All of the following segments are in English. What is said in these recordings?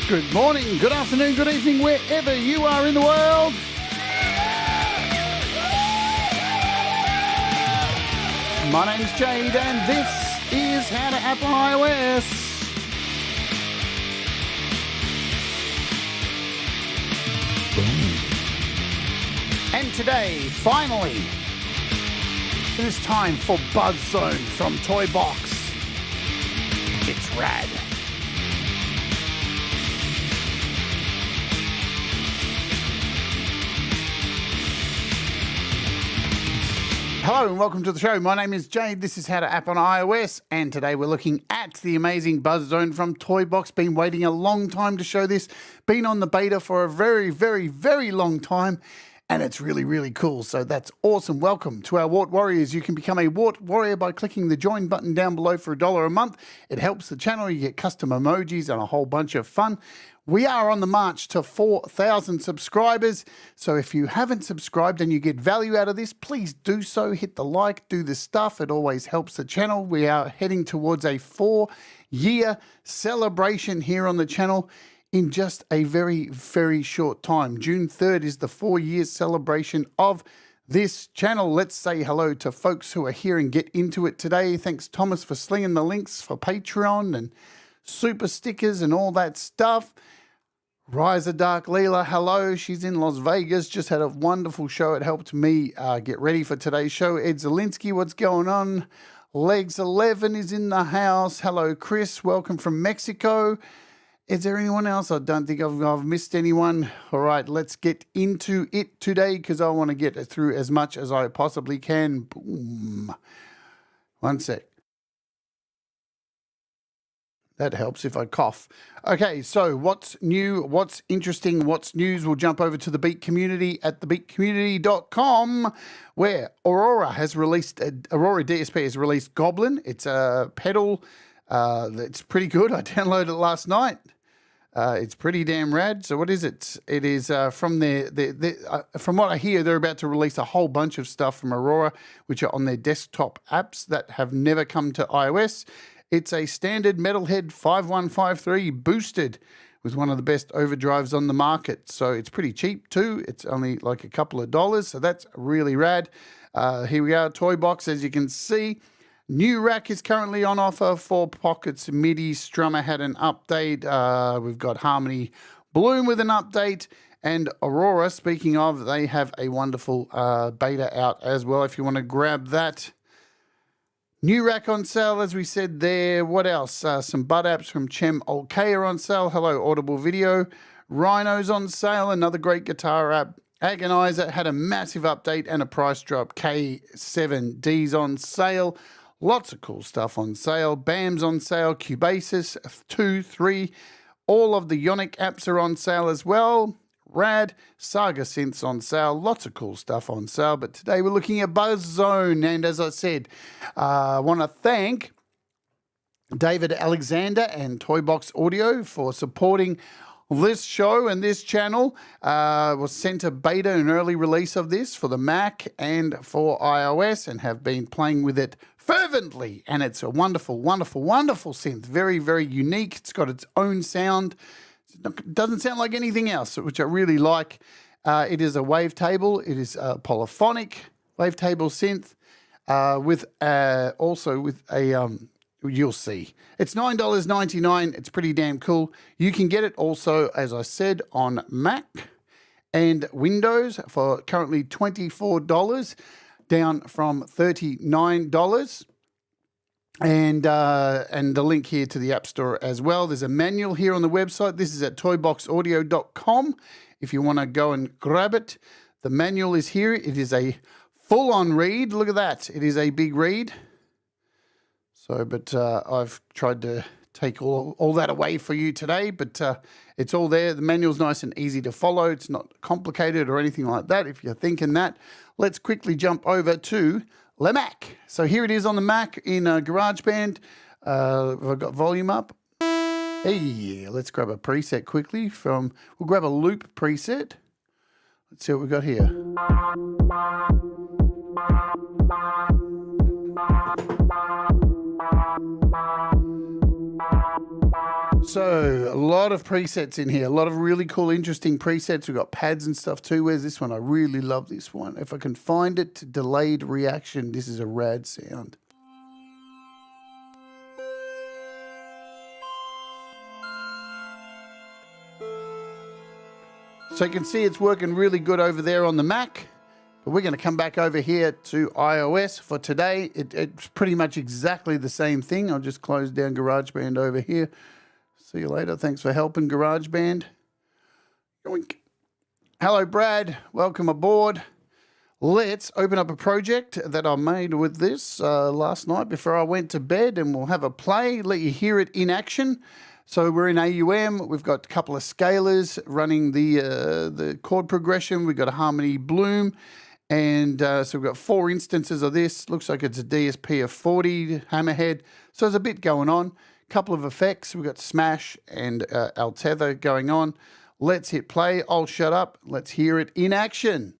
Good morning, good afternoon, good evening, wherever you are in the world. My name's Jade, and this is How to App on iOS. And today, finally, it is time for Buzz Zone from TOYBOX. It's rad. Hello and welcome to the show. My name is Jade. This is How to App on iOS, and today we're looking at the amazing Buzz Zone from TOYBOX. Been waiting a long time to show this. Been on the beta for a very, very, very long time, and it's really, really cool. So that's awesome. Welcome to our Wart Warriors. You can become a Wart Warrior by clicking the join button down below for $1 a month. It helps the channel. You get custom emojis and a whole bunch of fun. We are on the march to 4,000 subscribers. So if you haven't subscribed and you get value out of this, please do so. Hit the like, do the stuff. It always helps the channel. We are heading towards a 4-year celebration here on the channel in just a very, very short time. June 3rd is the 4-year celebration of this channel. Let's say hello to folks who are here and get into it today. Thanks, Thomas, for slinging the links for Patreon and SuperStickers and all that stuff. Rise of Dark Leela, hello. She's in Las Vegas. Just had a wonderful show. It helped me get ready for today's show. Ed Zielinski, what's going on? Legs 11 is in the house. Hello, Chris. Welcome from Mexico. Is there anyone else? I don't think I've missed anyone. All right, let's get into it today because I want to get through as much as I possibly can. Boom. One sec. That helps if I cough. Okay, so what's new, what's interesting, what's news? We'll jump over to the Beat community at thebeatcommunity.com, where Aurora DSP has released Goblin. It's a pedal that's pretty good. I downloaded it last night. It's pretty damn rad. So what is it? It is from from what I hear, they're about to release a whole bunch of stuff from Aurora, which are on their desktop apps that have never come to iOS. It's a standard Metalhead 5153 boosted with one of the best overdrives on the market. So it's pretty cheap too. It's only like a couple of dollars. So that's really rad. Here we are, TOYBOX, as you can see. New rack is currently on offer for Pockets MIDI. Strummer had an update. We've got Harmony Bloom with an update. And Aurora, speaking of, they have a wonderful beta out as well if you want to grab that. New rack on sale, as we said there. What else? Some bud apps from Chem OK are on sale. Hello, Audible Video. Rhino's on sale, another great guitar app. Agonizer had a massive update and a price drop. K7D's on sale. Lots of cool stuff on sale. BAM's on sale. Cubasis 2, 3. All of the Ionic apps are on sale as well. Rad. Saga Synths on sale. Lots of cool stuff on sale. But today we're looking at Buzz Zone. And as I said, I want to thank David Alexander and TOYBOX Audio for supporting this show and this channel. Was sent a beta, an early release of this for the Mac and for iOS, and have been playing with it fervently. And it's a wonderful, wonderful, wonderful synth. Very, very unique. It's got its own sound. It doesn't sound like anything else, which I really like. It is a wavetable. It is a polyphonic wavetable synth also with a, you'll see. It's $9.99. It's pretty damn cool. You can get it also, as I said, on Mac and Windows for currently $24, down from $39. And the link here to the App Store as well. There's a manual here on the website. This is at toyboxaudio.com if you want to go and grab it. The manual is here. It is a full-on read. Look at that. It is a big read. So, but I've tried to take all that away for you today, but it's all there. The manual's nice and easy to follow. It's not complicated or anything like that if you're thinking that. Let's quickly jump over to the Mac. So here it is on the Mac in GarageBand. I've got volume up. Hey, let's grab a preset quickly we'll grab a loop preset. Let's see what we've got here. So a lot of presets in here, a lot of really cool, interesting presets. We've got pads and stuff too. Where's this one? I really love this one. If I can find it, delayed reaction. This is a rad sound. So you can see it's working really good over there on the Mac. But we're going to come back over here to iOS for today. It's pretty much exactly the same thing. I'll just close down GarageBand over here. See you later. Thanks for helping, GarageBand. Yoink. Hello, Brad. Welcome aboard. Let's open up a project that I made with this last night before I went to bed, and we'll have a play, let you hear it in action. So we're in AUM. We've got a couple of scalars running the chord progression. We've got a harmony bloom. And so we've got 4 instances of this. Looks like it's a DSP of 40 hammerhead. So there's a bit going on. A couple of effects. We've got smash and altether going on. Let's hit play. I'll shut up. Let's hear it in action.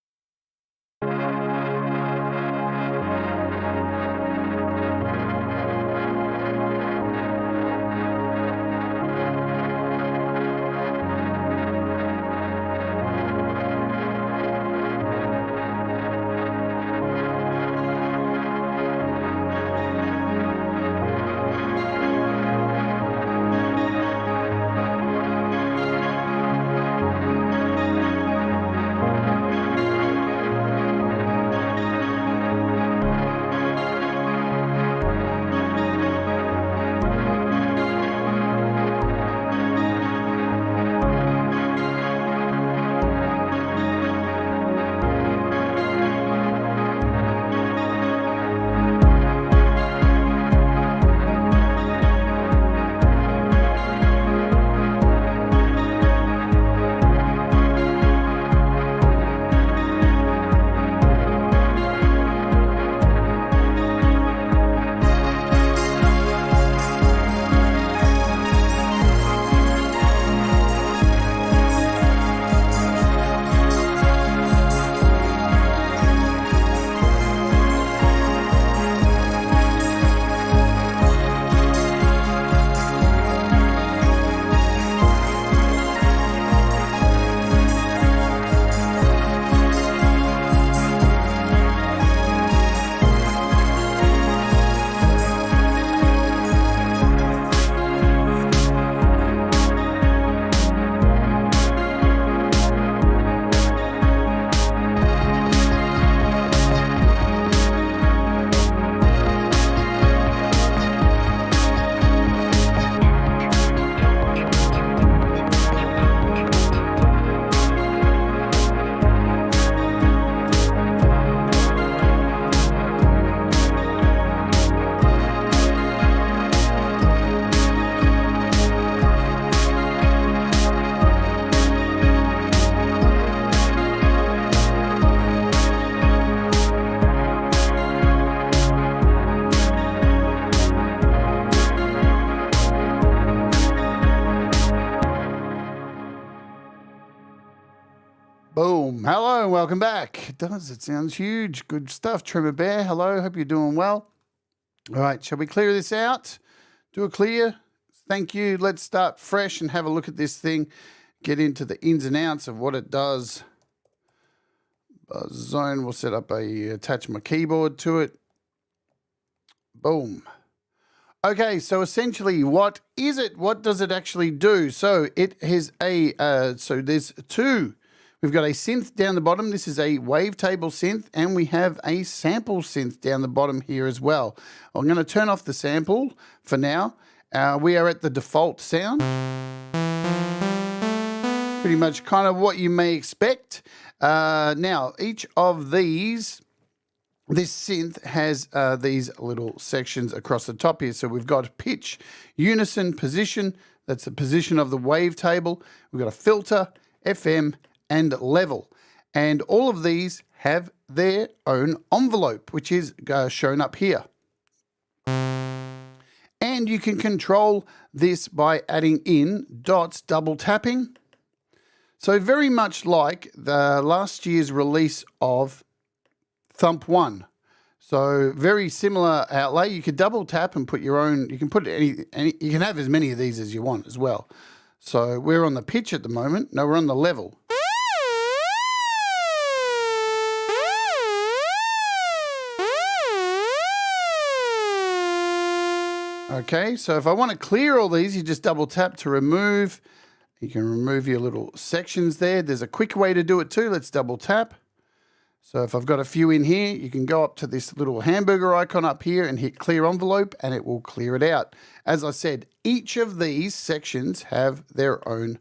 Boom. Hello and welcome back. It does. It sounds huge. Good stuff. Trimmer Bear, hello. Hope you're doing well. All right. Shall we clear this out? Do a clear. Thank you. Let's start fresh and have a look at this thing. Get into the ins and outs of what it does. Zone. We'll set up attach my keyboard to it. Boom. Okay, so essentially, what is it? What does it actually do? So it has so there's 2. We've got a synth down the bottom. This is a wavetable synth, and we have a sample synth down the bottom here as well. I'm going to turn off the sample for now. We are at the default sound. Pretty much kind of what you may expect. Now, each of these, this synth has these little sections across the top here. So we've got pitch, unison, position. That's the position of the wavetable. We've got a filter, FM, and level. And all of these have their own envelope, which is shown up here. And you can control this by adding in dots, double tapping. So very much like the last year's release of Thump 1. So very similar outlay. You could double tap and put your own, you can put any you can have as many of these as you want as well. So we're on the pitch at the moment. No, we're on the level. Okay, so if I want to clear all these, you just double tap to remove. You can remove your little sections there. There's a quick way to do it too. Let's double tap. So if I've got a few in here, you can go up to this little hamburger icon up here and hit clear envelope and it will clear it out. As I said, each of these sections have their own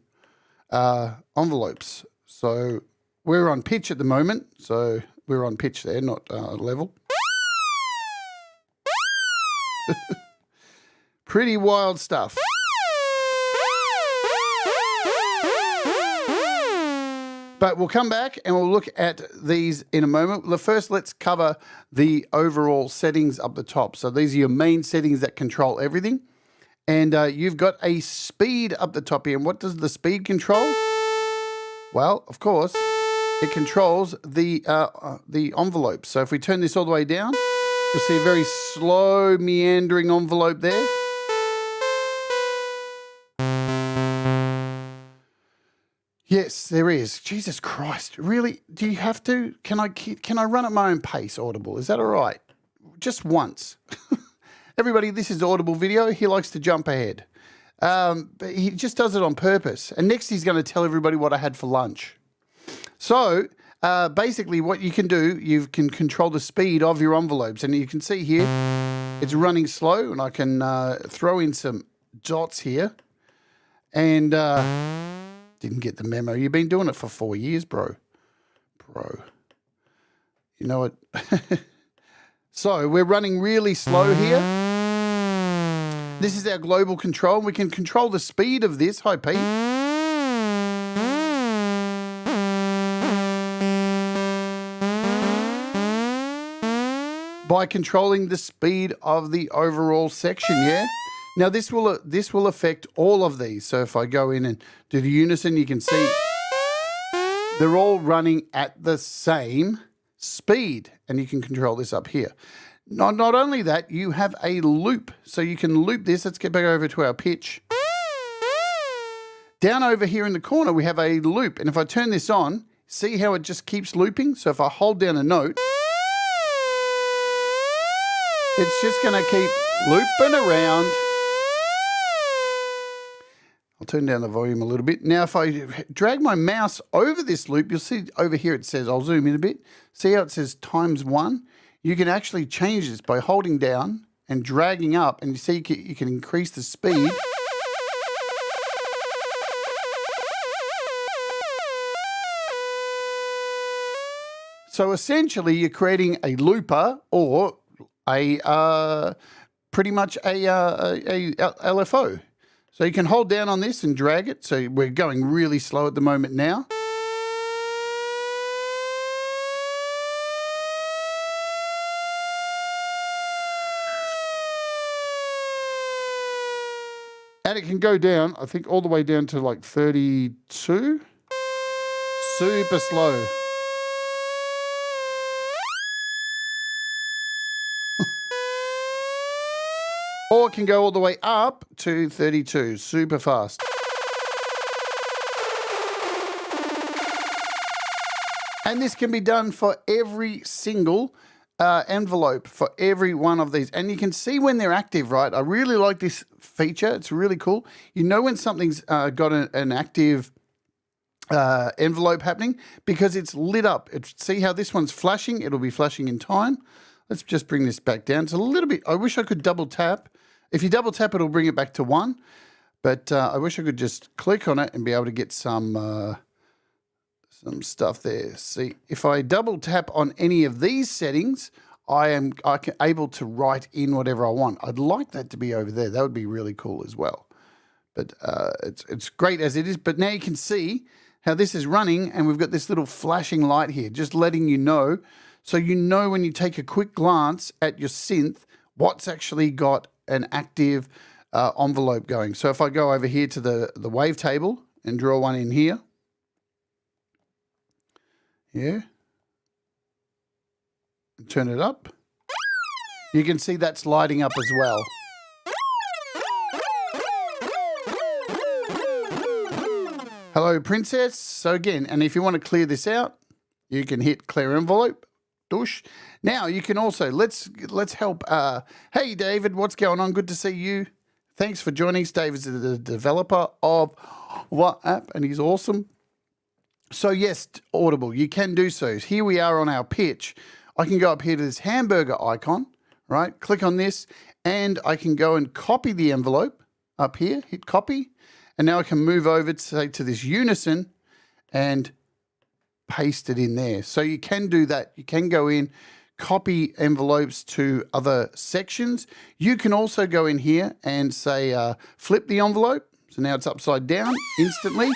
envelopes. So we're on pitch at the moment. So we're on pitch there, not level. Pretty wild stuff. But we'll come back and we'll look at these in a moment. First, let's cover the overall settings up the top. So these are your main settings that control everything. And you've got a speed up the top here. And what does the speed control? Well, of course, it controls the envelope. So if we turn this all the way down, you'll see a very slow meandering envelope there. Yes, there is. Jesus Christ. Really? Do you have to? Can I run at my own pace, Audible? Is that all right? Just once. Everybody, this is Audible Video. He likes to jump ahead. But he just does it on purpose. And next he's going to tell everybody what I had for lunch. So basically what you can do, you can control the speed of your envelopes. And you can see here, it's running slow. And I can throw in some dots here. And... didn't get the memo. You've been doing it for 4 years, bro. You know what? So we're running really slow here. This is our global control. We can control the speed of this. Hi, Pete. By controlling the speed of the overall section, yeah? Now, this will affect all of these. So if I go in and do the unison, you can see they're all running at the same speed. And you can control this up here. Not only that, you have a loop. So you can loop this. Let's get back over to our pitch. Down over here in the corner, we have a loop. And if I turn this on, see how it just keeps looping? So if I hold down a note, it's just going to keep looping around. I'll turn down the volume a little bit. Now, if I drag my mouse over this loop, you'll see over here it says, I'll zoom in a bit. See how it says ×1? You can actually change this by holding down and dragging up, and you see you can increase the speed. So essentially, you're creating a looper or a pretty much a LFO. So you can hold down on this and drag it. So we're going really slow at the moment now. And it can go down, I think, all the way down to like 32. Super slow. Or it can go all the way up to 32, super fast. And this can be done for every single envelope, for every one of these. And you can see when they're active, right? I really like this feature. It's really cool. You know when something's got an active envelope happening because it's lit up. See how this one's flashing? It'll be flashing in time. Let's just bring this back down. It's a little bit, I wish I could double tap. If you double tap, it'll bring it back to 1. But I wish I could just click on it and be able to get some stuff there. See, if I double tap on any of these settings, I'm able to write in whatever I want. I'd like that to be over there. That would be really cool as well. But it's great as it is. But now you can see how this is running, and we've got this little flashing light here, just letting you know. So you know when you take a quick glance at your synth, what's actually got an active envelope going. So if I go over here to the wavetable and draw one in here, yeah, and turn it up. You can see that's lighting up as well. Hello, Princess. So again, and if you want to clear this out, you can hit clear envelope. Douche. Now you can also, let's help. Hey, David, what's going on? Good to see you. Thanks for joining us. David's the developer of WhatsApp, and he's awesome. So yes, Audible, you can do so. Here we are on our pitch. I can go up here to this hamburger icon, right? Click on this, and I can go and copy the envelope up here, hit copy, and now I can move over to, say, to this unison and paste it in there. So you can do that. You can go in, copy envelopes to other sections. You can also go in here and say, flip the envelope. So now it's upside down instantly.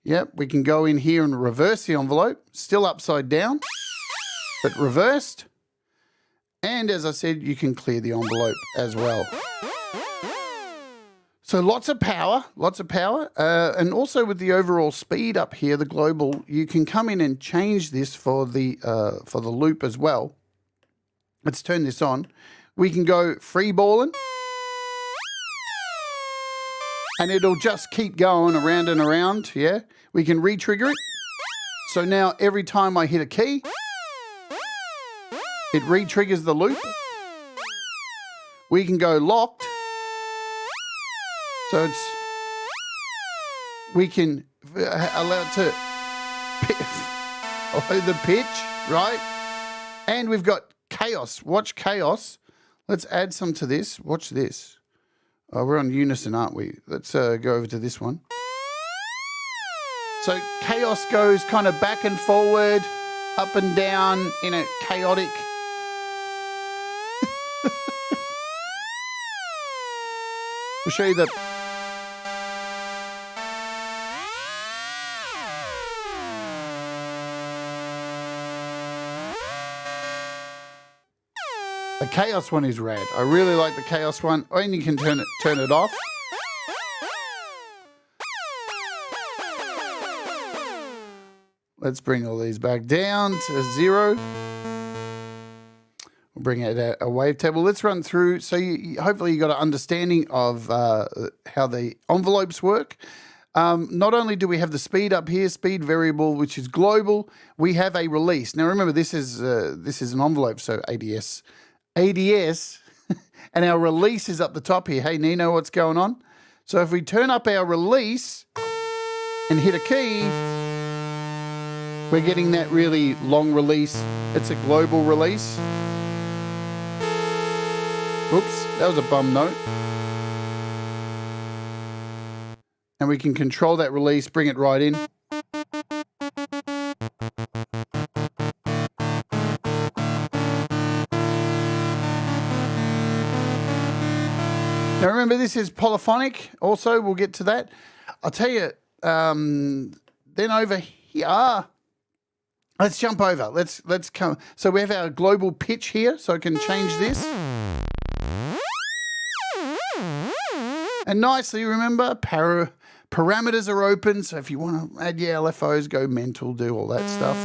Yep, we can go in here and reverse the envelope, still upside down, but reversed. And as I said, you can clear the envelope as well. So lots of power, and also with the overall speed up here, the global, you can come in and change this for the loop as well. Let's turn this on. We can go free balling, and it'll just keep going around and around, yeah? We can re-trigger it. So now every time I hit a key, it re-triggers the loop. We can go locked. So we can allow it to follow the pitch, right? And we've got chaos. Watch chaos. Let's add some to this. Watch this. Oh, we're on unison, aren't we? Let's go over to this one. So chaos goes kind of back and forward, up and down in a chaotic. We'll show you the. The chaos one is rad. I really like the chaos one. And you can turn it off. Let's bring all these back down to 0. We'll bring out a wavetable. Let's run through. So hopefully you got an understanding of how the envelopes work. Not only do we have the speed up here, speed variable, which is global, we have a release. Now remember, this is an envelope, so ADS, and our release is up the top here. Hey, Nino, what's going on? So if we turn up our release and hit a key, we're getting that really long release. It's a global release. Oops, that was a bum note. And we can control that release, bring it right in. Now remember, this is polyphonic. Also, we'll get to that. I'll tell you, then over here, let's jump over. Let's come. So we have our global pitch here, so I can change this. And nicely, remember, parameters are open. So if you want to add your LFOs, go mental, do all that stuff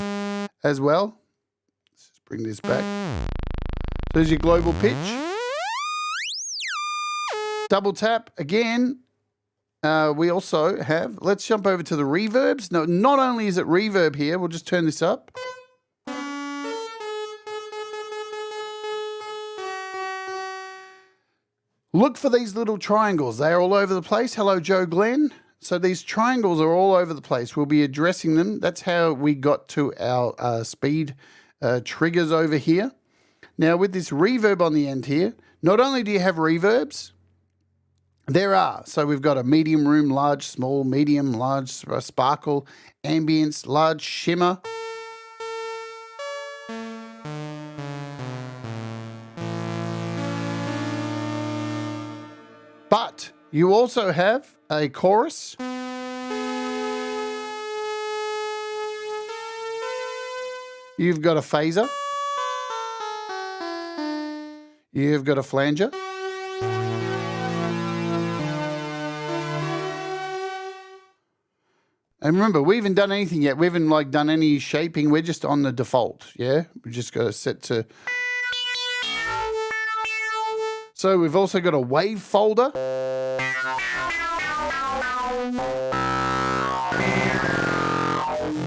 as well. Let's just bring this back. So there's your global pitch. Double tap again. We also have, let's jump over to the reverbs. No, not only is it reverb here, we'll just turn this up. Look for these little triangles. They are all over the place. Hello, Joe Glenn. So these triangles are all over the place. We'll be addressing them. That's how we got to our speed triggers over here. Now with this reverb on the end here, not only do you have reverbs, there are. So we've got a medium room, large, small, medium, large, sparkle, ambience, large, shimmer. But you also have a chorus. You've got a phaser. You've got a flanger. And remember, we haven't done anything yet. We haven't done any shaping. We're just on the default, yeah? We just got to set to So we've also got a wave folder.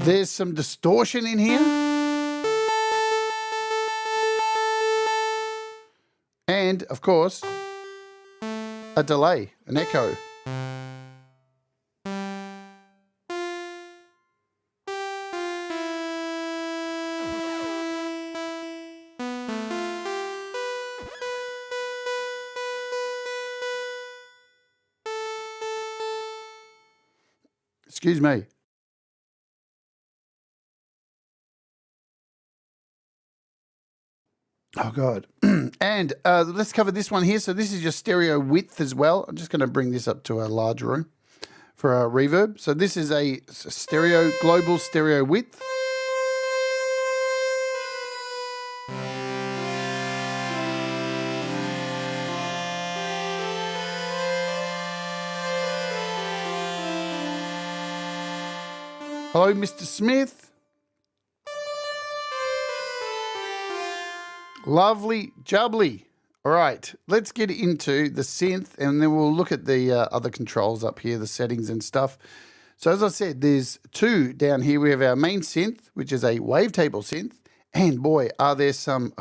There's some distortion in here. And, of course, a delay, an echo. Excuse me. Oh, God. And let's cover this one here. So this is your stereo width as well. I'm just going to bring this up to a large room for our reverb. So this is a stereo, global stereo width. Hello, Mr. Smith. Lovely jubbly. All right, let's get into the synth and then we'll look at the other controls up here, the settings and stuff. So as I said, there's two down here. We have our main synth, which is a wavetable synth. And boy, are there some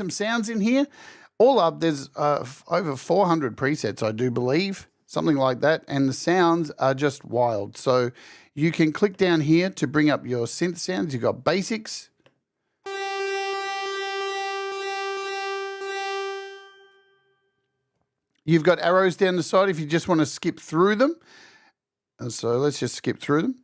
sounds in here. All up, there's over 400 presets, I do believe, something like that. And the sounds are just wild. So you can click down here to bring up your synth sounds. You've got basics. You've got arrows down the side if you just want to skip through them. And so let's just skip through them.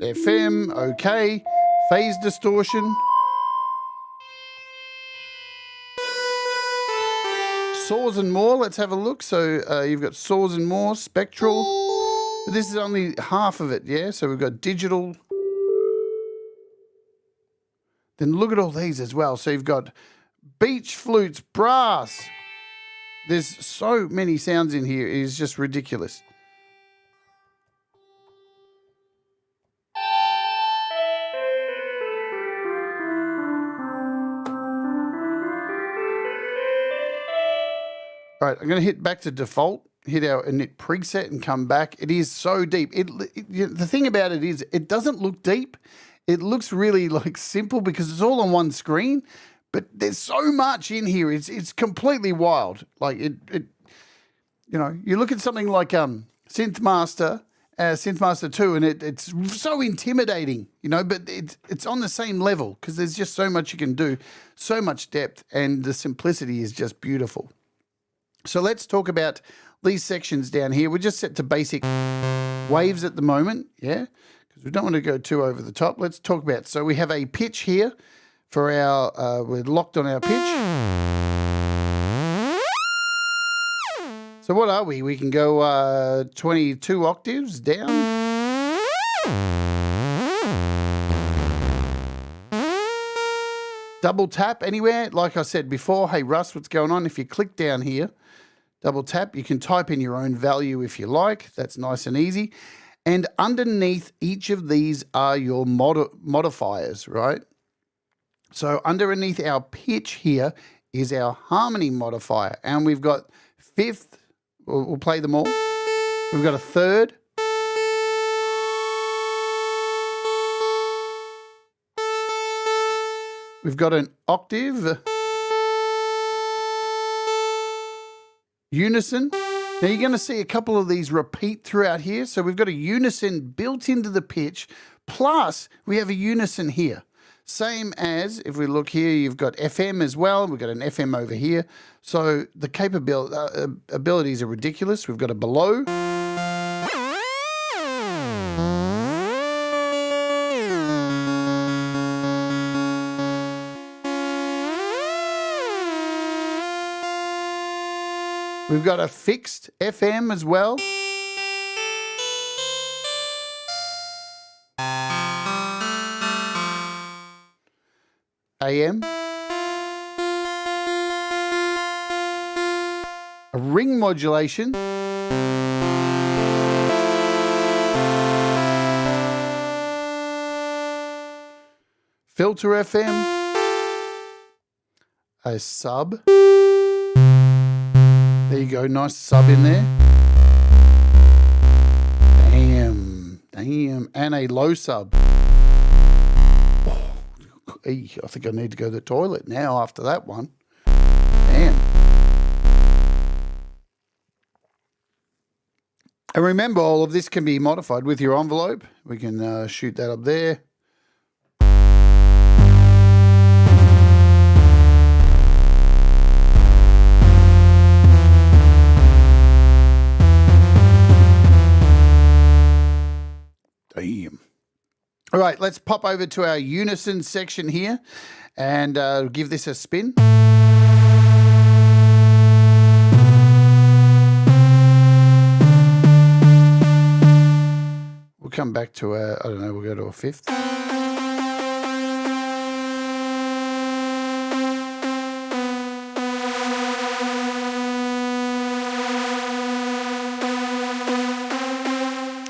FM, okay. Phase distortion. Saws and more, let's have a look. So you've got saws and more, spectral. But this is only half of it, yeah? So we've got digital. Then look at all these as well. So you've got beach flutes, brass. There's so many sounds in here. It is just ridiculous. All right, I'm going to hit back to default, hit our init preset and come back. It is so deep. The thing about it is it doesn't look deep. It looks really like simple because it's all on one screen, but there's so much in here. It's completely wild. Like you know, you look at something like Synthmaster 2, and it's so intimidating, you know, but it's on the same level because there's just so much you can do, so much depth, and the simplicity is just beautiful. So let's talk about these sections down here. We're just set to basic waves at the moment, yeah, because we don't want to go too over the top. Let's talk about, so we have a pitch here for our, we're locked on our pitch. So what are we? We can go 22 octaves down. Double tap anywhere. Like I said before, hey Russ, what's going on? If you click down here, double tap, you can type in your own value if you like. That's nice and easy. And underneath each of these are your modifiers, right? So underneath our pitch here is our harmony modifier. And we've got fifth, we'll play them all. We've got a third. We've got an octave. Unison. Now you're going to see a couple of these repeat throughout here. So we've got a unison built into the pitch, plus we have a unison here. Same as, if we look here, you've got FM as well. We've got an FM over here. So the abilities are ridiculous. We've got a below. We've got a fixed FM as well. AM. a ring modulation, filter FM, a sub. There you go, nice sub in there. Damn, and a low sub. Oh, I think I need to go to the toilet now after that one. Damn. And remember, all of this can be modified with your envelope. We can shoot that up there. Damn. All right, let's pop over to our unison section here and give this a spin. We'll come back to I don't know, we'll go to a fifth.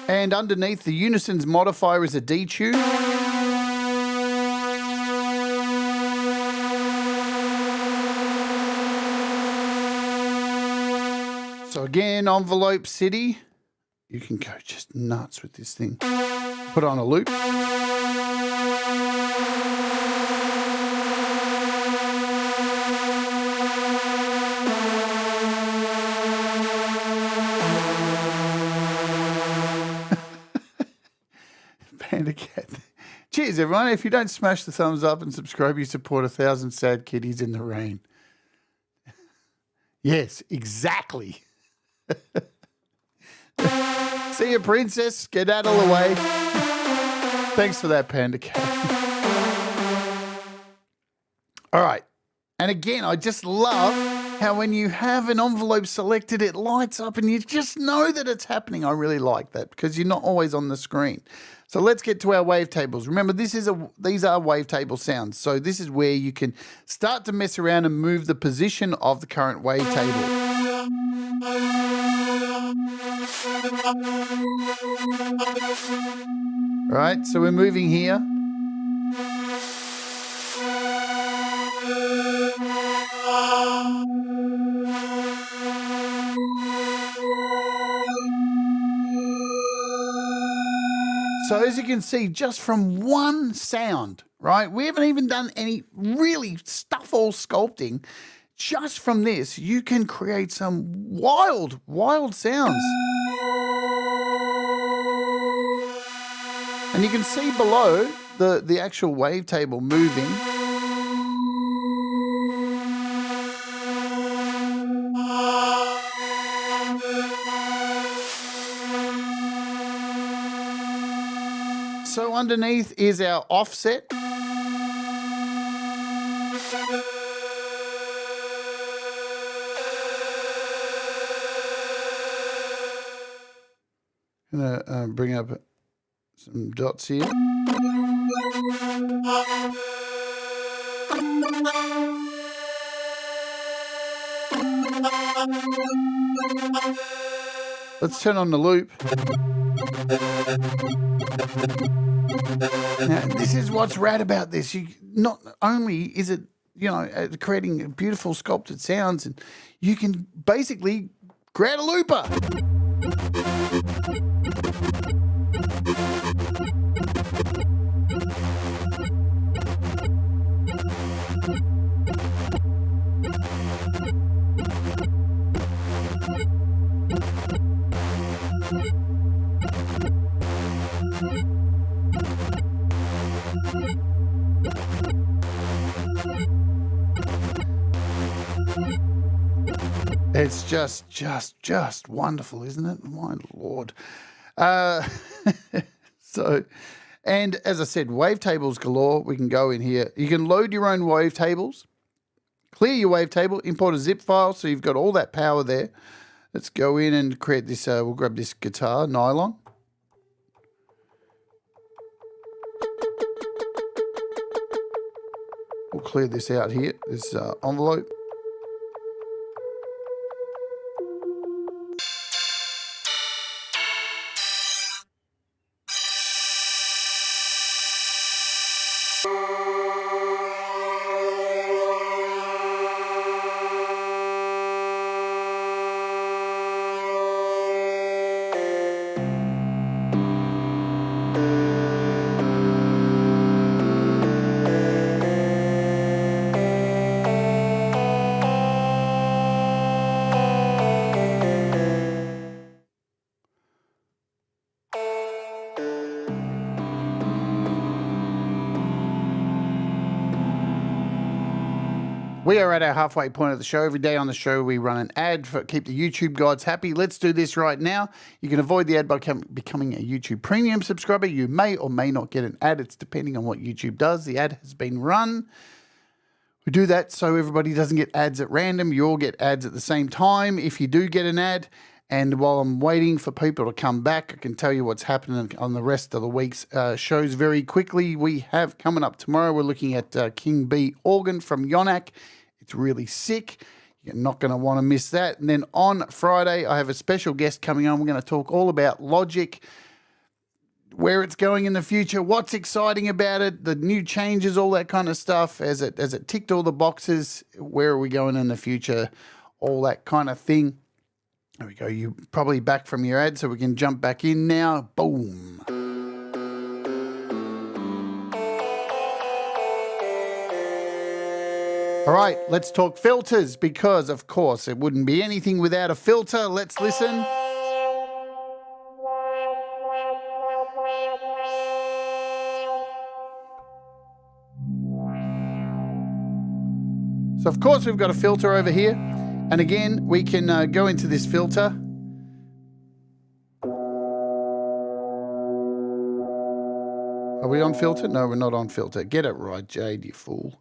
And underneath the unison's modifier is a detune. So again, envelope city. You can go just nuts with this thing. Put on a loop. Panda Cat. Cheers, everyone. If you don't smash the thumbs up and subscribe, you support 1,000 sad kitties in the rain. Yes, exactly. See you, princess. Get out of the way. Thanks for that, Panda Cat. All right. And again, I just love how when you have an envelope selected, it lights up and you just know that it's happening. I really like that because you're not always on the screen. So let's get to our wavetables. Remember, these are wavetable sounds. So this is where you can start to mess around and move the position of the current wavetable. Right, so we're moving here. So as you can see, just from one sound, right? We haven't even done any really stuff all sculpting. Just from this, you can create some wild, wild sounds. And you can see below the actual wavetable moving. So underneath is our offset. I'm gonna bring up some dots here. Let's turn on the loop. Now, this is what's rad about this. You not only is it, you know, creating beautiful sculpted sounds, and you can basically create a looper. It's just wonderful, isn't it? My Lord. So, and as I said, wavetables galore. We can go in here. You can load your own wavetables, clear your wavetable, import a zip file, so you've got all that power there. Let's go in and create this. We'll grab this guitar, nylon. We'll clear this out here, this envelope. We are at our halfway point of the show. Every day on the show, we run an ad for keep the YouTube gods happy. Let's do this right now. You can avoid the ad by becoming a YouTube Premium subscriber. You may or may not get an ad. It's depending on what YouTube does. The ad has been run. We do that so everybody doesn't get ads at random. You all get ads at the same time if you do get an ad. And while I'm waiting for people to come back, I can tell you what's happening on the rest of the week's shows very quickly. We have coming up tomorrow, we're looking at King B organ from Yonak. It's really sick. You're not going to want to miss that. And then on Friday, I have a special guest coming on. We're going to talk all about Logic, where it's going in the future, what's exciting about it, the new changes, all that kind of stuff. As it ticked all the boxes, where are we going in the future, all that kind of thing. There we go. You're probably back from your ad, so we can jump back in now. Boom. All right, let's talk filters because, of course, it wouldn't be anything without a filter. Let's listen. So, of course, we've got a filter over here. And again, we can go into this filter. Are we on filter? No, we're not on filter. Get it right, Jade, you fool.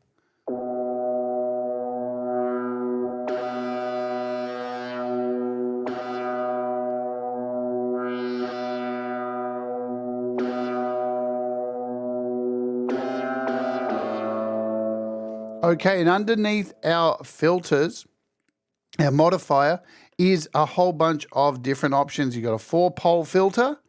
Okay, and underneath our filters, our modifier is a whole bunch of different options. You've got a 4-pole filter.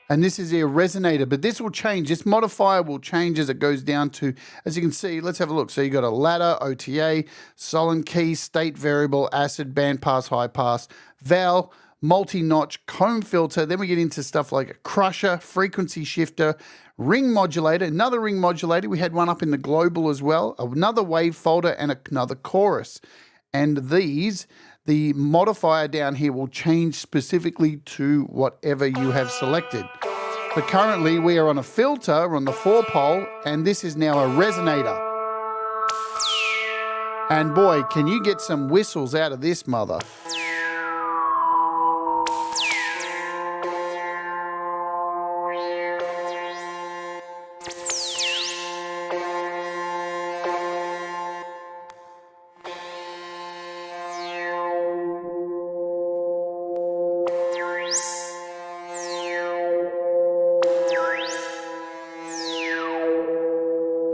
And this is your resonator, but this will change. This modifier will change as it goes down to, as you can see, let's have a look. So you've got a ladder, OTA, Solon key, state variable, acid, bandpass, high pass, val, multi-notch, comb filter. Then we get into stuff like a crusher, frequency shifter, ring modulator, another ring modulator. We had one up in the global as well, another wave folder, and another chorus. And these, the modifier down here will change specifically to whatever you have selected. But currently we are on a filter on the 4-pole, and this is now a resonator. And boy, can you get some whistles out of this mother.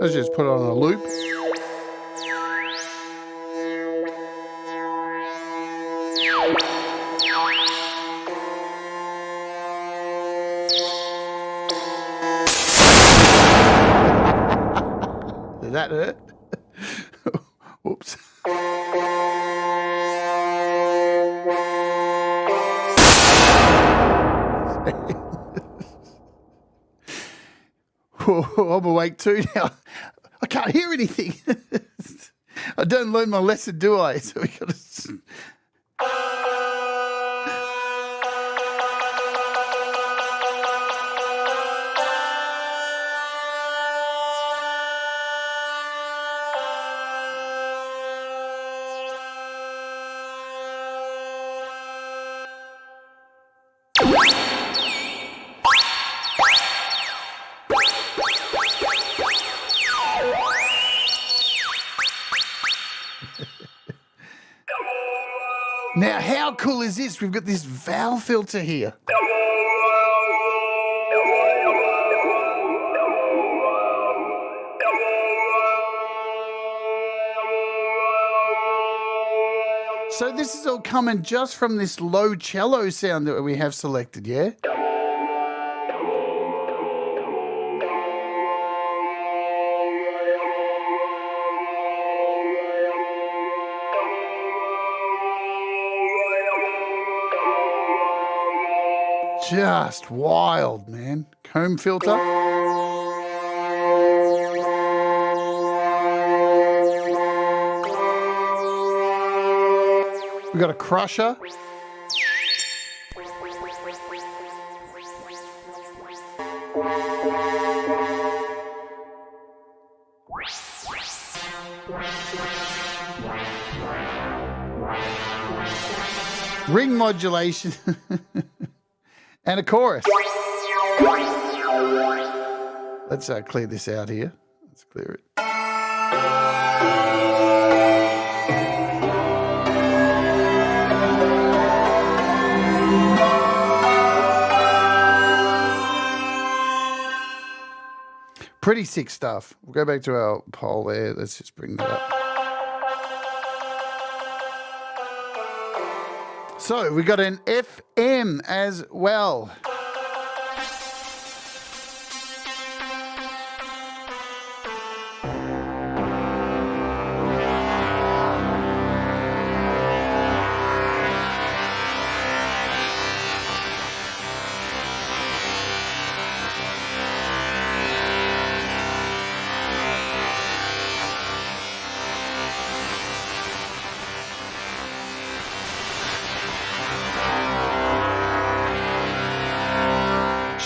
Let's just put it on a loop. Did that hurt? Whoops. I'm awake too now. I can't hear anything. I don't learn my lesson, do I? So we got to. Now, how cool is this? We've got this val filter here. So this is all coming just from this low cello sound that we have selected, yeah? Just wild, man. Comb filter. We got a crusher. Ring modulation. And a chorus. Let's clear this out here. Let's clear it. Pretty sick stuff. We'll go back to our poll there. Let's just bring that up. So we got an FM as well.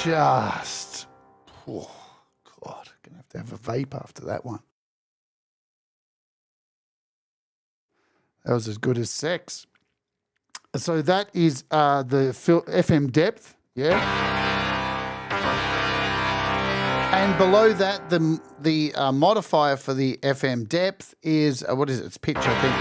Just, oh God, gonna have a vape after that one. That was as good as sex. So that is the FM depth, yeah. And below that, the modifier for the FM depth is what is it? It's pitch, I think.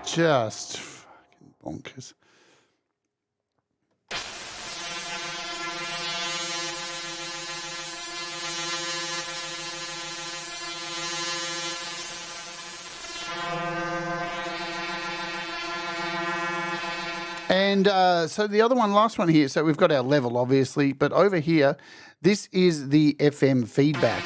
Just fucking bonkers. And so the other one, last one here, so we've got our level, obviously, but over here, this is the FM feedback.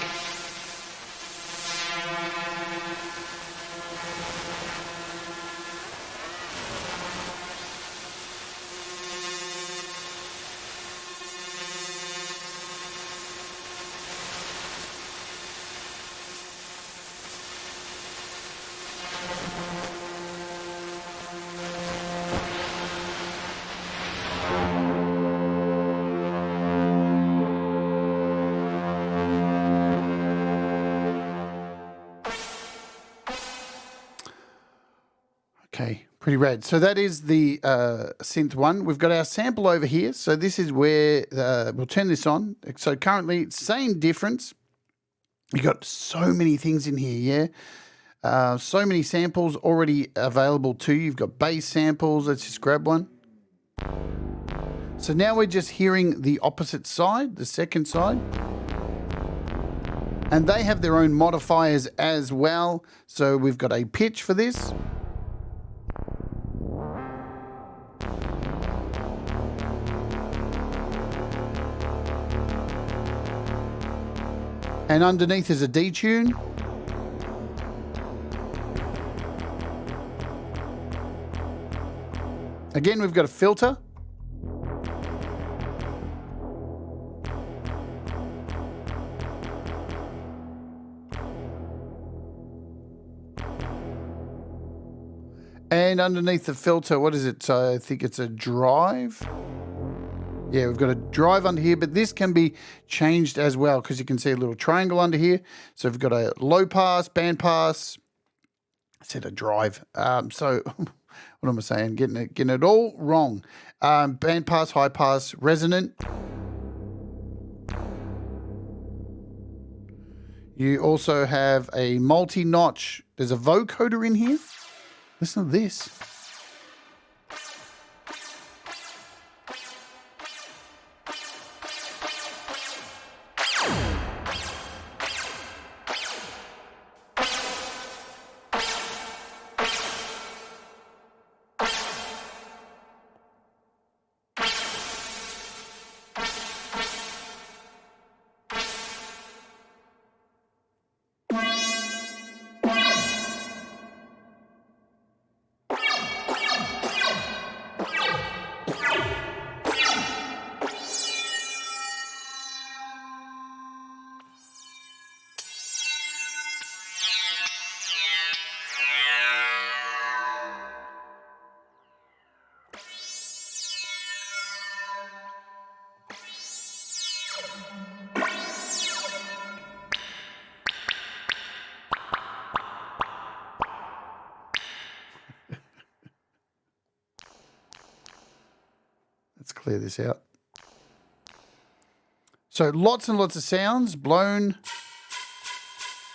Okay, pretty rad. So that is the synth one. We've got our sample over here. So this is where we'll turn this on. So currently, same difference. You got so many things in here, yeah? So many samples already available to you. You've got bass samples. Let's just grab one. So now we're just hearing the opposite side, the second side. And they have their own modifiers as well. So we've got a pitch for this. And underneath is a detune. Again, we've got a filter. And underneath the filter, what is it? I think it's a drive. Yeah, we've got a drive under here, but this can be changed as well because you can see a little triangle under here. So we've got a low pass, band pass. I said a drive. So what am I saying? Getting it all wrong. Band pass, high pass, resonant. You also have a multi-notch. There's a vocoder in here. Listen to this. Let's clear this out. So lots and lots of sounds, blown.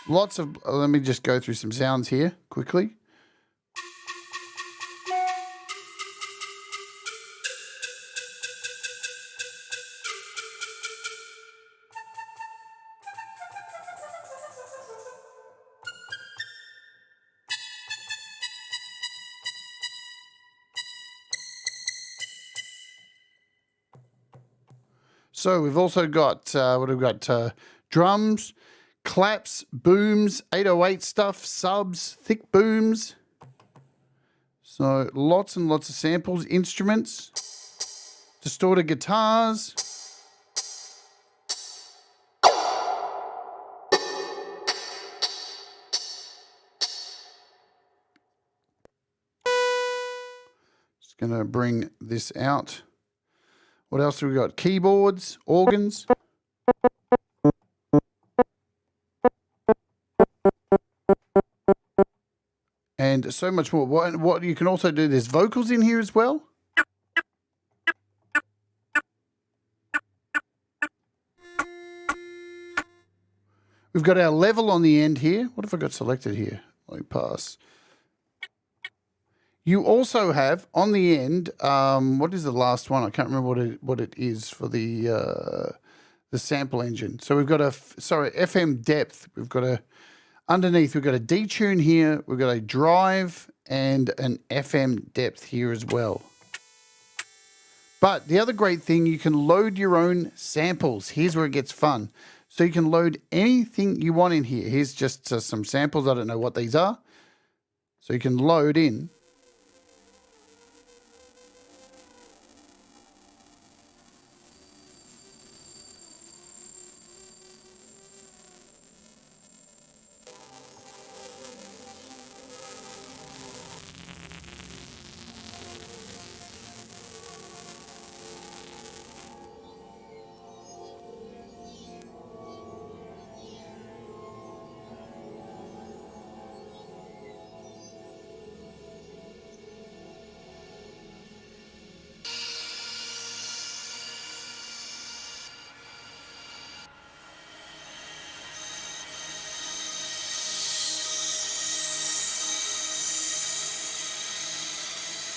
Lots of, let me just go through some sounds here quickly. So we've also got, what have we got? Drums, claps, booms, 808 stuff, subs, thick booms. So lots and lots of samples, instruments, distorted guitars. Just going to bring this out. What else have we got? Keyboards, organs. And so much more. What you can also do, there's vocals in here as well. We've got our level on the end here. What have I got selected here? Let me pass. You also have on the end, what is the last one? I can't remember what it is for the sample engine. So we've got FM depth. We've got underneath, we've got a detune here. We've got a drive and an FM depth here as well. But the other great thing, you can load your own samples. Here's where it gets fun. So you can load anything you want in here. Here's just some samples. I don't know what these are. So you can load in.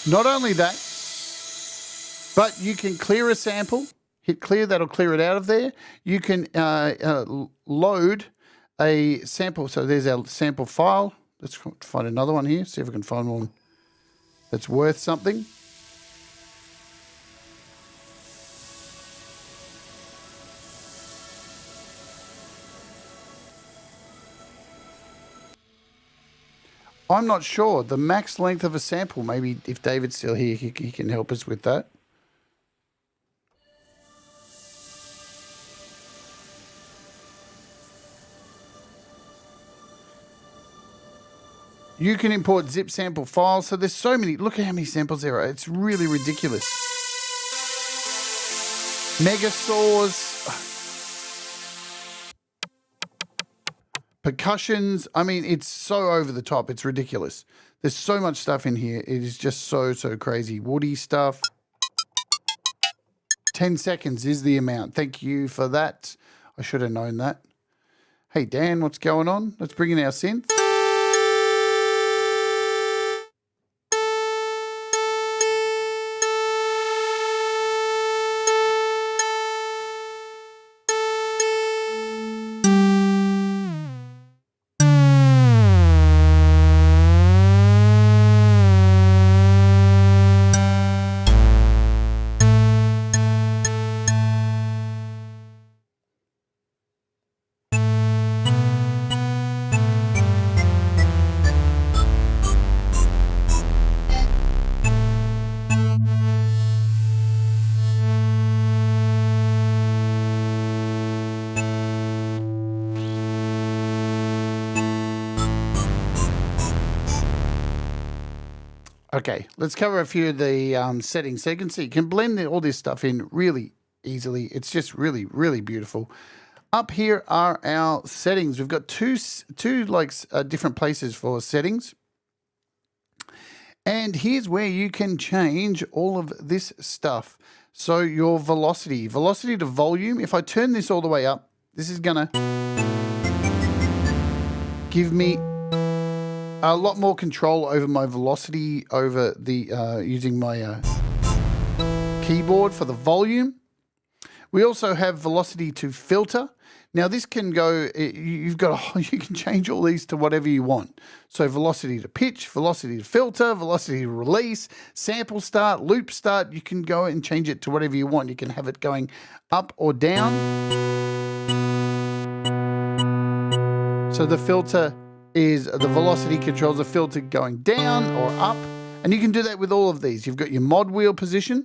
Not only that, but you can clear a sample, hit clear, that'll clear it out of there. You can load a sample. So there's our sample file. Let's find another one here, see if we can find one that's worth something. I'm not sure. The max length of a sample, maybe if David's still here, he can help us with that. You can import zip sample files. So there's so many. Look at how many samples there are. It's really ridiculous. mega saws, percussions. I mean, it's so over the top. It's ridiculous. There's so much stuff in here. It is just so crazy. Woody stuff. 10 seconds is the amount. Thank you for that. I should have known that. Hey, Dan, what's going on? Let's bring in our synth. Okay, let's cover a few of the settings. So you can see you can blend all this stuff in really easily. It's just really beautiful. Up here are our settings. We've got two different places for settings. And here's where you can change all of this stuff. So your velocity to volume. If I turn this all the way up, this is gonna give me a lot more control over my velocity over the using my keyboard for the volume. We also have velocity to filter. Now this can go, you can change all these to whatever you want. So velocity to pitch, velocity to filter, velocity to release, sample start, loop start. You can go and change it to whatever you want. You can have it going up or down. So the filter is the velocity controls the filter going down or up. And you can do that with all of these. You've got your mod wheel position.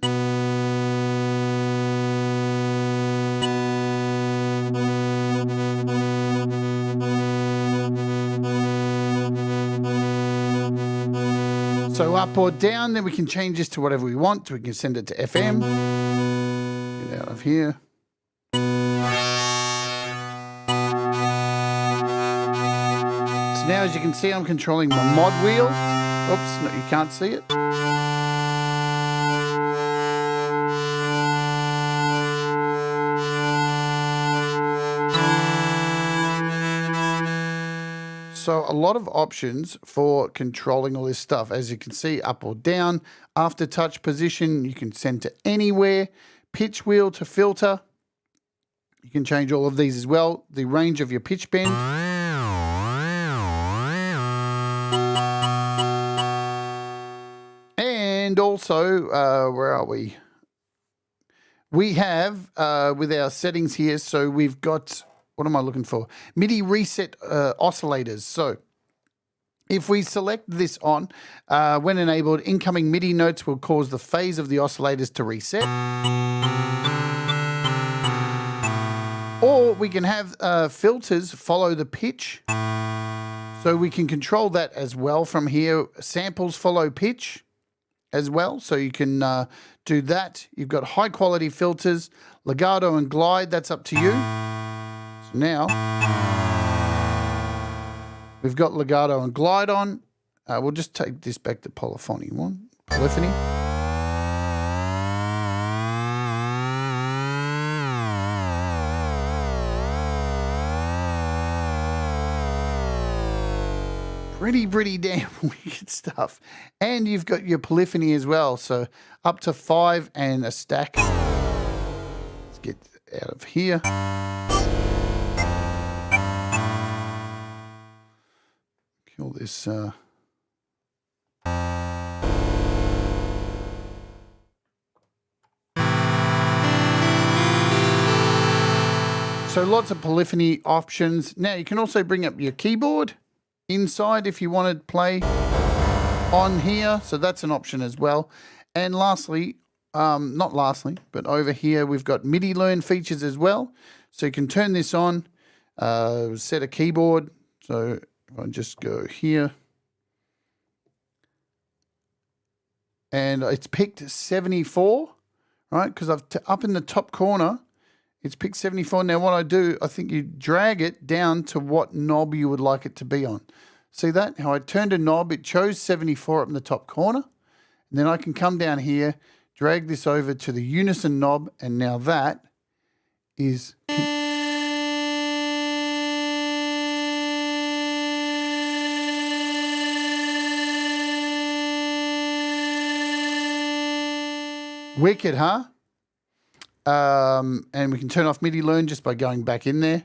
So up or down, then we can change this to whatever we want. We can send it to FM. Get out of here. So now, as you can see, I'm controlling my mod wheel. Oops, no, you can't see it. So a lot of options for controlling all this stuff. As you can see, up or down, after touch position, you can send to anywhere, pitch wheel to filter. You can change all of these as well. The range of your pitch bend. And also, where are we? We have, with our settings here, so we've got, what am I looking for? MIDI reset oscillators. So if we select this on, when enabled, incoming MIDI notes will cause the phase of the oscillators to reset. Or we can have filters follow the pitch. So we can control that as well from here. Samples follow pitch as well. So you can do that. You've got high quality filters, legato and glide. That's up to you. Now, we've got legato and glide on. We'll just take this back to polyphony. Polyphony. Pretty damn wicked stuff. And you've got your polyphony as well. So up to 5 and a stack. Let's get out of here. Kill this. So lots of polyphony options. Now you can also bring up your keyboard inside if you want to play on here. So that's an option as well. And lastly, not lastly, but over here we've got MIDI learn features as well. So you can turn this on, set a keyboard. So if I just go here, and it's picked 74, right? Because up in the top corner, it's picked 74. Now what I do, I think you drag it down to what knob you would like it to be on. See that? How I turned a knob, it chose 74 up in the top corner. And then I can come down here, drag this over to the unison knob, and now that is... Wicked, huh? And we can turn off MIDI learn just by going back in there.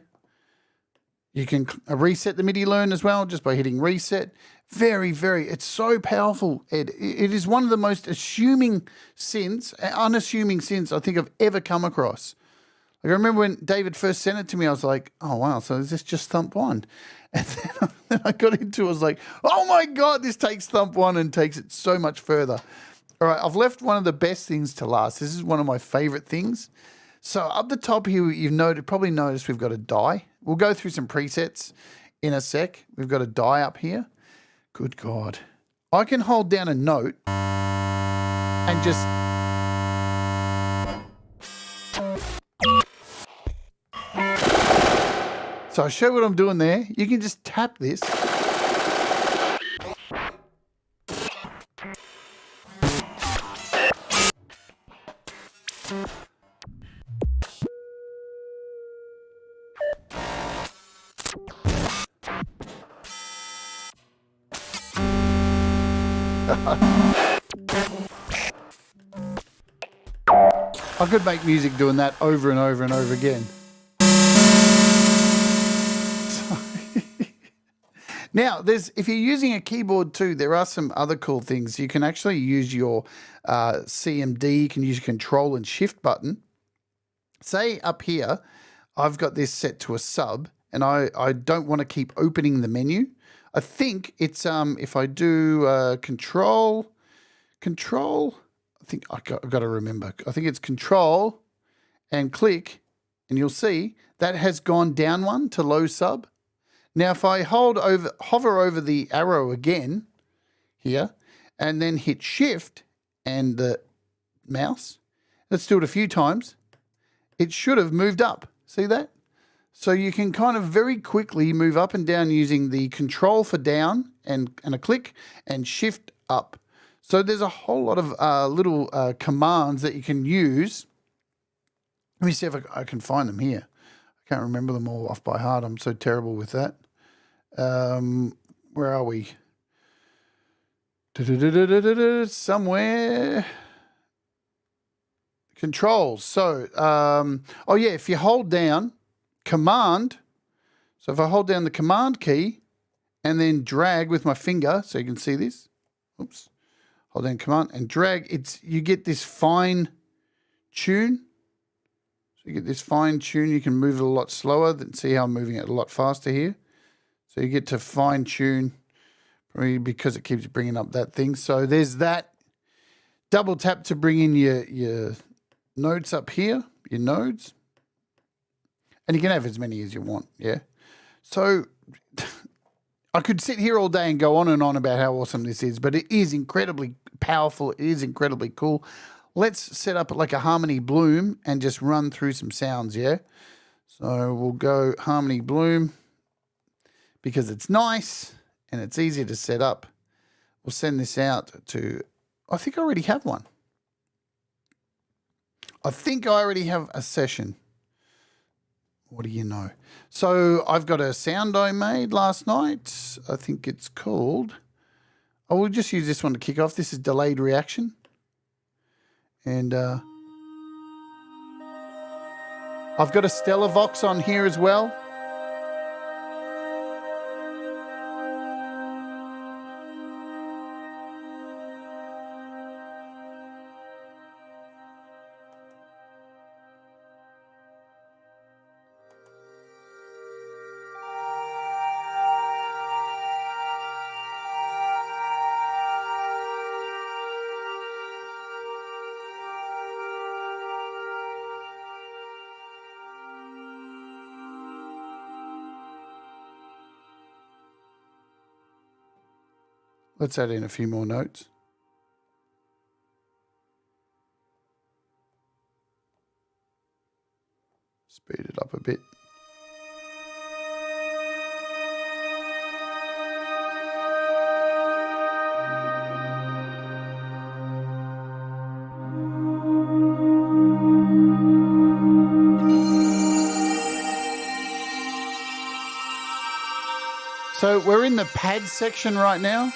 You can reset the MIDI learn as well just by hitting reset. Very, it's so powerful, Ed. It is one of the most unassuming synths I think I've ever come across. Like I remember when David first sent it to me, I was like, oh, wow, so is this just Thump 1? And then I got into it, I was like, oh my God, this takes Thump 1 and takes it so much further. All right, I've left one of the best things to last. This is one of my favorite things. So up the top here, you've probably noticed we've got a die. We'll go through some presets in a sec. We've got a die up here. Good God. I can hold down a note and just... So I'll show you what I'm doing there. You can just tap this. I could make music doing that over and over and over again. Now, if you're using a keyboard too, there are some other cool things. You can actually use your CMD, you can use your Control and Shift button. Say up here, I've got this set to a sub, and I don't want to keep opening the menu. I think it's if I do Control, I think I've got to remember. I think it's Control and click, and you'll see that has gone down one to low sub. Now, if I hover over the arrow again here, and then hit Shift and the mouse, let's do it a few times, it should have moved up. See that? So you can kind of very quickly move up and down using the Control for down and a click and Shift up. So there's a whole lot of little commands that you can use. Let me see if I can find them here. I can't remember them all off by heart. I'm so terrible with that. Where are we? Somewhere. Controls. So, oh yeah, if you hold down Command, so if I hold down the Command key and then drag with my finger, so you can see this. Oops. Hold down Command and drag. You get this fine tune. So you get this fine tune. You can move it a lot slower. See how I'm moving it a lot faster here. So you get to fine tune, probably because it keeps bringing up that thing. So there's that. Double tap to bring in your notes up here, your nodes. And you can have as many as you want, yeah? So I could sit here all day and go on and on about how awesome this is, but it is incredibly powerful. It is incredibly cool. Let's set up like a harmony bloom and just run through some sounds, yeah? So we'll go harmony bloom because it's nice and it's easy to set up. We'll send this out to, I think I already have one. I think I already have a session. What do you know? So I've got a sound I made last night. I think it's called, I will just use this one to kick off. This is delayed reaction. And I've got a Stellar Vox on here as well. Let's add in a few more notes. So we're in the pad section right now.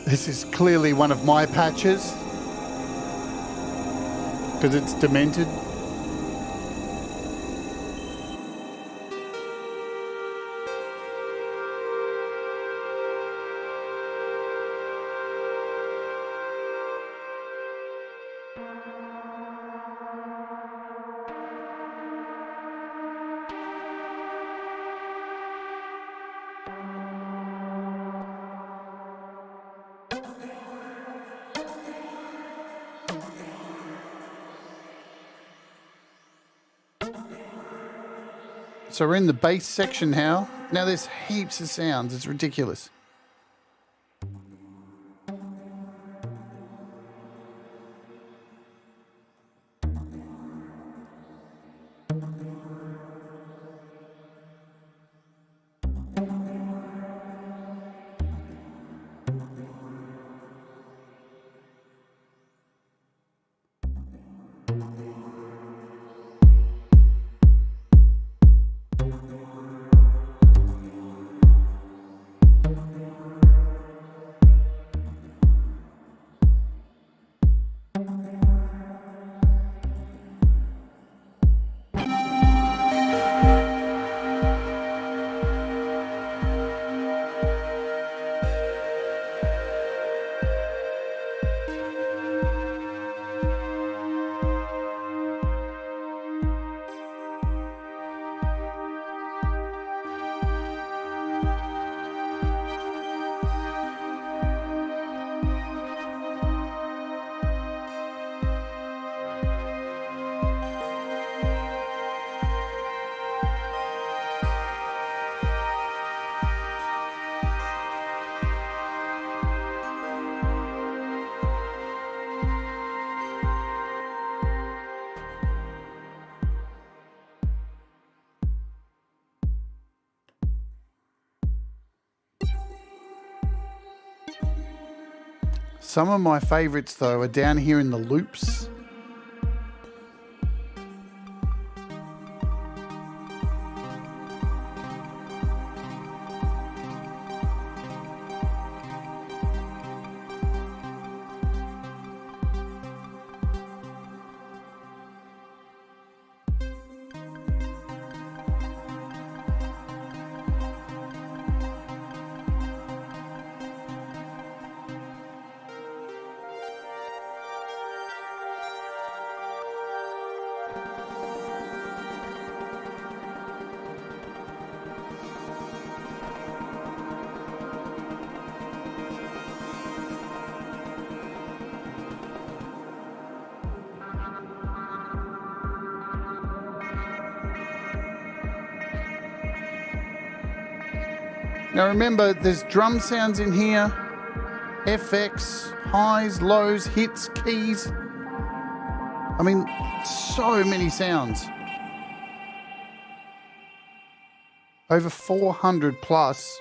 This is clearly one of my patches because it's demented. So we're in the bass section now. Now there's heaps of sounds. It's ridiculous. Some of my favorites, though, are down here in the loops. Now remember, there's drum sounds in here, FX, highs, lows, hits, keys. I mean, so many sounds. Over 400 plus.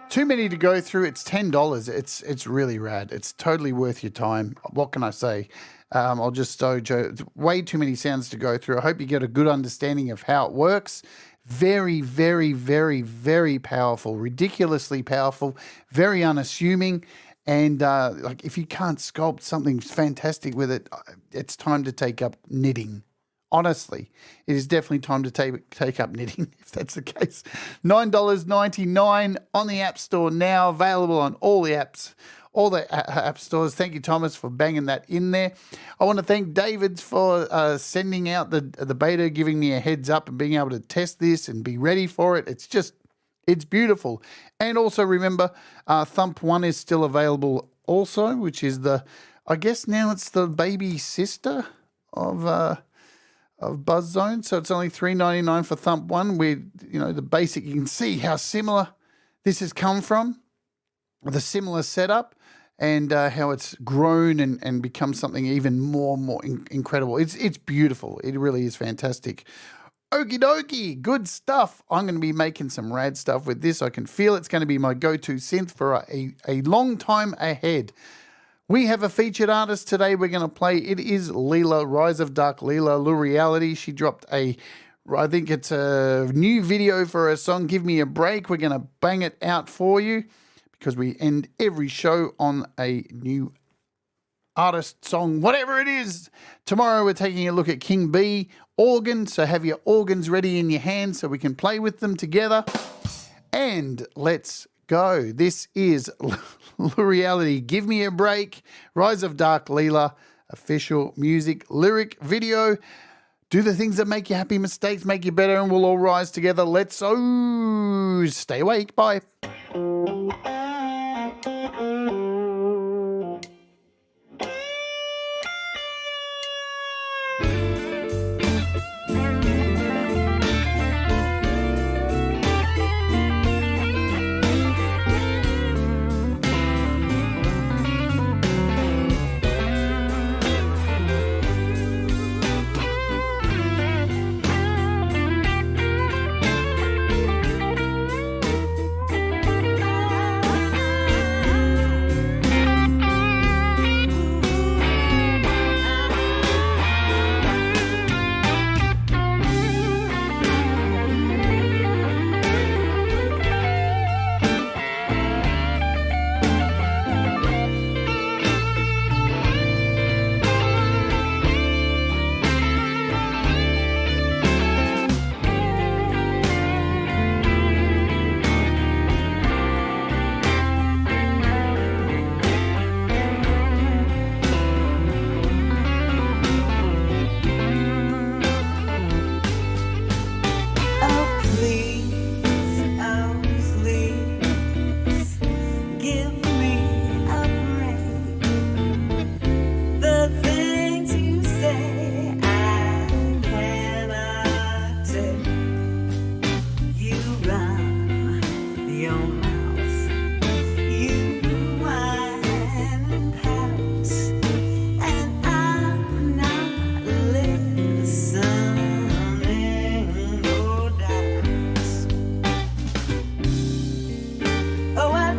Too many to go through. It's $10. It's really rad. It's totally worth your time. What can I say? I'll just way too many sounds to go through. I hope you get a good understanding of how it works. Very, very, very, very powerful. Ridiculously powerful. Very unassuming. And like, if you can't sculpt something fantastic with it, it's time to take up knitting. Honestly, it is definitely time to take up knitting, if that's the case. $9.99 on the App Store now, available on all the apps, all the app stores. Thank you, Thomas, for banging that in there. I want to thank David for sending out the beta, giving me a heads up and being able to test this and be ready for it. It's beautiful. And also remember, Thump 1 is still available also, which is I guess now it's the baby sister of Buzzone, so it's only $3.99 for Thump 1. The basic, you can see how similar this has come from, the similar setup, and how it's grown and become something even more incredible. It's beautiful. It really is fantastic. Okie dokie, good stuff. I'm going to be making some rad stuff with this. I can feel it's going to be my go-to synth for a long time ahead. We have a featured artist today we're going to play. It is Leela, Rise of Dark Leela, Reality. She dropped I think it's a new video for her song, Give Me a Break. We're going to bang it out for you because we end every show on a new artist song, whatever it is. Tomorrow we're taking a look at King B, organ. So have your organs ready in your hand so we can play with them together. And let's go. This is Reality, Give Me a Break, Rise of Dark Leela, official music, lyric, video. Do the things that make you happy, mistakes make you better, and we'll all rise together. Let's stay awake. Bye.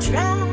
Try